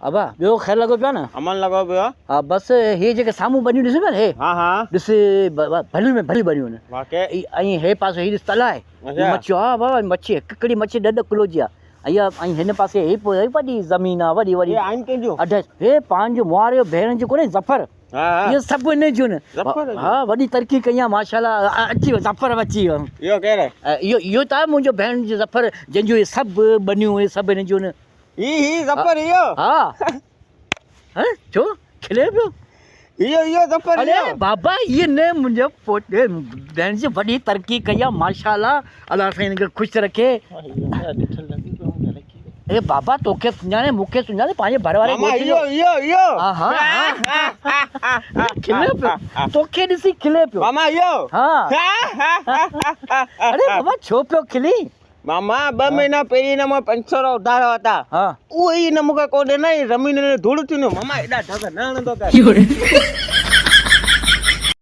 अबा ॿियो ख़ैर लॻो पियो न? अमन लॻो पियो। हा बसि हे जेके साम्हूं बनियूं ॾिस न हे हाँ ॾिस भलियूं में भली बनियूं आहिनि वाकई ऐं हे पासे हीअ ॾिस तला आहे मच्छी हा बाबा मच्छी हिकिड़ी मच्छी 2 किलो जी आहे इहा ऐं हिन पासे हे वॾी ज़मीन आहे वॾी वॾी आहिनि कंहिंजूं? अढाई हे पंहिंजो मुआरे जो भेण जो कोन्हे ज़फ़र हाँ इहे सभु इन जूं ज़फ़र हा वॾी तरक़ी कई आहे माशाल्लाह अची वियो ज़फ़र अची वियो इहो केरु इहो त आहे मुंहिंजो भेण जो ज़फ़र जंहिंजूं इहे सभु बनियूं इहे सभु इन जूं ही ज़फ़र इहो हा हाँ छो खिले पियो इहो ज़फ़र अरे बाबा ये ने मुंहिंजो पोटे भेण जी वॾी तरक़ी कई आहे माशाल्लाह अलाह साईं हिनखे ख़ुशि रखे ए बाबा तोखे सुञाणे मूंखे सुञाणे पंहिंजे घर वारे इहो हा खिले पियो तोखे ॾिसी खिले पियो मामा इहो हा अरे बाबा छो पियो खिली मामा 2 महीना पहिरीं न मां 500 उधार वरिता हा उहो ई न मूंखे को ॾिनई ज़मीन में धूड़ थी मामा एॾा ढग न हणंदो कर